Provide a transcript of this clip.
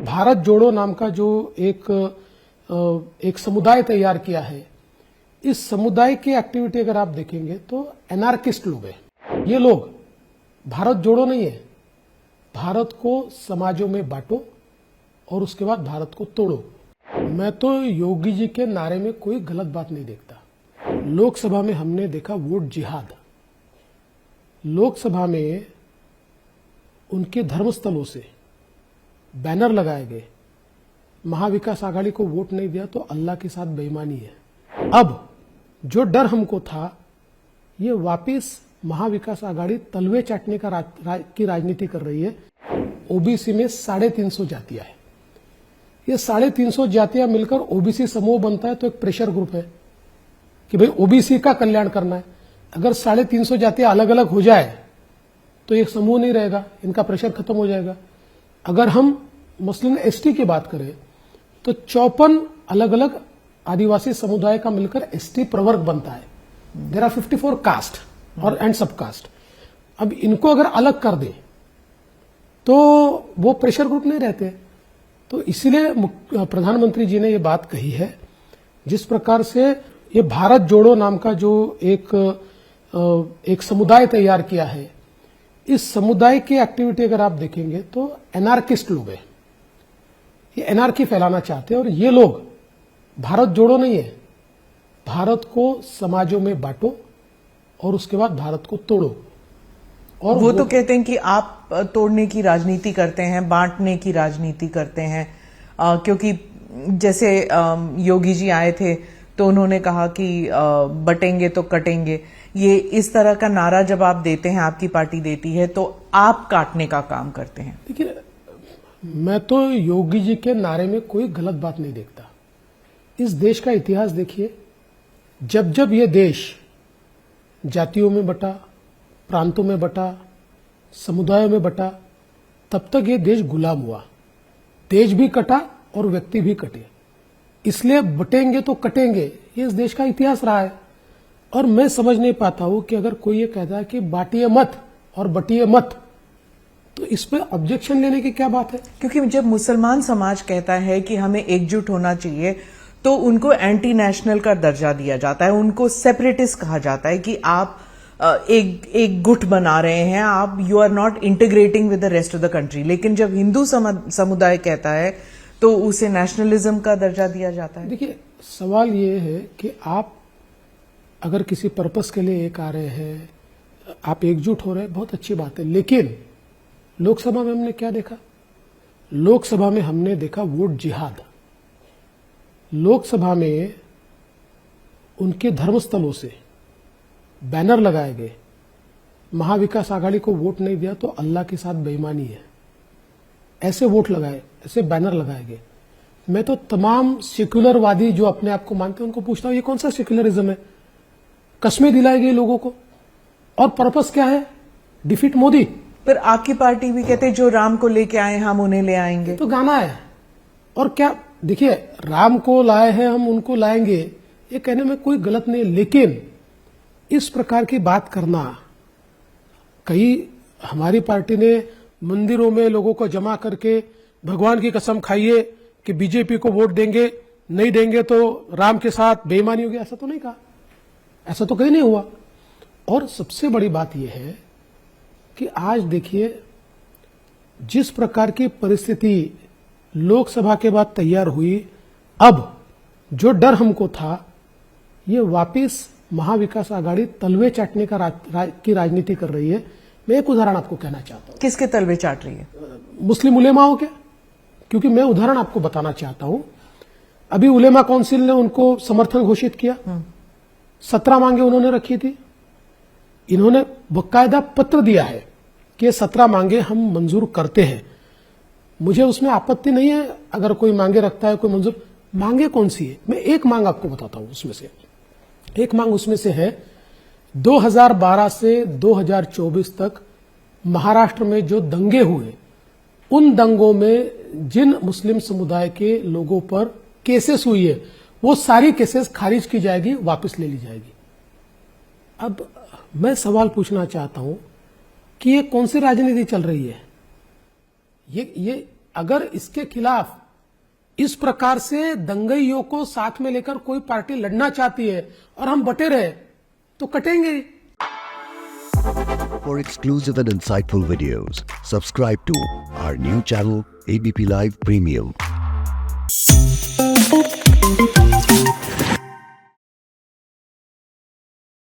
भारत जोड़ो नाम का जो एक समुदाय तैयार किया है, इस समुदाय की एक्टिविटी अगर आप देखेंगे तो एनार्किस्ट लोग हैं। ये लोग भारत जोड़ो नहीं है, भारत को समाजों में बांटो और उसके बाद भारत को तोड़ो। मैं तो योगी जी के नारे में कोई गलत बात नहीं देखता। लोकसभा में हमने देखा वोट जिहाद। लोकसभा में उनके धर्मस्थलों से बैनर लगाए गए, महाविकास आघाड़ी को वोट नहीं दिया तो अल्लाह के साथ बेईमानी है। अब जो डर हमको था, ये वापिस महाविकास आघाड़ी तलवे चाटने की राजनीति कर रही है। ओबीसी में 350 जातियां है। ये 350 जातियां मिलकर ओबीसी समूह बनता है तो एक प्रेशर ग्रुप है कि भाई ओबीसी का कल्याण करना है। अगर 350 जातियां अलग अलग हो जाए तो एक समूह नहीं रहेगा, इनका प्रेशर खत्म हो जाएगा। अगर हम मुस्लिम एसटी की बात करें तो 54 अलग अलग आदिवासी समुदाय का मिलकर एसटी प्रवर्ग बनता है। देयर आर 54 कास्ट और एंड सब कास्ट। अब इनको अगर अलग कर दे तो वो प्रेशर ग्रुप नहीं रहते। तो इसीलिए प्रधानमंत्री जी ने ये बात कही है। जिस प्रकार से ये भारत जोड़ो नाम का जो एक समुदाय तैयार किया है, इस समुदाय की एक्टिविटी अगर आप देखेंगे तो एनार्किस्ट लोग हैं। ये एनार्की फैलाना चाहते हैं और ये लोग भारत जोड़ो नहीं है, भारत को समाजों में बांटो और उसके बाद भारत को तोड़ो। और वो तो कहते हैं कि आप तोड़ने की राजनीति करते हैं, बांटने की राजनीति करते हैं, क्योंकि जैसे योगी जी आए थे तो उन्होंने कहा कि बटेंगे तो कटेंगे। ये इस तरह का नारा जब आप देते हैं, आपकी पार्टी देती है, तो आप काटने का काम करते हैं। देखिए, मैं तो योगी जी के नारे में कोई गलत बात नहीं देखता। इस देश का इतिहास देखिए, जब जब ये देश जातियों में बटा, प्रांतों में बटा, समुदायों में बटा, तब तक ये देश गुलाम हुआ। देश भी कटा और व्यक्ति भी कटे। इसलिए बटेंगे तो कटेंगे, ये इस देश का इतिहास रहा है। और मैं समझ नहीं पाता हूं कि अगर कोई ये कहता है कि बांटिए मत और बटिए मत, तो इस पे ऑब्जेक्शन लेने की क्या बात है? क्योंकि जब मुसलमान समाज कहता है कि हमें एकजुट होना चाहिए तो उनको एंटी नेशनल का दर्जा दिया जाता है, उनको सेपरेटिस्ट कहा जाता है कि आप एक गुट बना रहे हैं, आप you are not integrating with the rest of the country. लेकिन जब हिंदू समुदाय कहता है तो उसे नेशनलिज्म का दर्जा दिया जाता है। देखिए, सवाल ये है कि आप अगर किसी पर्पस के लिए एक आ रहे हैं, आप एकजुट हो रहे हैं, बहुत अच्छी बात है। लेकिन लोकसभा में हमने क्या देखा? लोकसभा में हमने देखा वोट जिहाद। लोकसभा में उनके धर्मस्थलों से बैनर लगाए गए, महाविकास आघाड़ी को वोट नहीं दिया तो अल्लाह के साथ बेईमानी है, ऐसे वोट लगाए, ऐसे बैनर लगाए गए। मैं तो तमाम सेक्युलरवादी जो अपने आप को मानते हैं उनको पूछता हूं, ये कौन सा सेक्युलरिज्म है? कस्में दिलाई गई लोगों को, और पर्पस क्या है? डिफीट मोदी। पर आपकी पार्टी भी कहते जो राम को लेके आए हम उन्हें ले आएंगे। तो गाना है। और क्या, देखिए, राम को लाए हैं हम उनको लाएंगे, ये कहने में कोई गलत नहीं। लेकिन इस प्रकार की बात करना, कई हमारी पार्टी ने मंदिरों में लोगों को जमा करके भगवान की कसम खाइए कि बीजेपी को वोट देंगे, नहीं देंगे तो राम के साथ बेईमानी होगी, ऐसा तो नहीं कहा, ऐसा तो कहीं नहीं हुआ। और सबसे बड़ी बात यह है कि आज देखिए, जिस प्रकार की परिस्थिति लोकसभा के बाद तैयार हुई, अब जो डर हमको था, ये वापिस महाविकास आघाड़ी तलवे चाटने की राजनीति कर रही है। मैं एक उदाहरण आपको कहना चाहता हूं। किसके तलवे चाट रही है? मुस्लिम उलेमाओं के। क्योंकि मैं उदाहरण आपको बताना चाहता हूं। अभी उलेमा काउंसिल ने उनको समर्थन घोषित किया, 17 मांगे उन्होंने रखी थी। इन्होंने बकायदा पत्र दिया है कि ये 17 मांगे हम मंजूर करते हैं। मुझे उसमें आपत्ति नहीं है अगर कोई मांगे रखता है, कोई मंजूर। मांगे कौन सी है? मैं एक मांग आपको बताता हूं। उसमें से एक मांग उसमें से है, 2012 से 2024 तक महाराष्ट्र में जो दंगे हुए, उन दंगों में जिन मुस्लिम समुदाय के लोगों पर केसेस हुई है, वो सारी केसेस खारिज की जाएगी, वापस ले ली जाएगी। अब मैं सवाल पूछना चाहता हूं कि ये कौन सी राजनीति चल रही है? अगर इसके खिलाफ इस प्रकार से दंगइयों को साथ में लेकर कोई पार्टी लड़ना चाहती है और हम बटे रहे तो कटेंगे। For exclusive and insightful videos, subscribe to our new channel ABP Live Premium.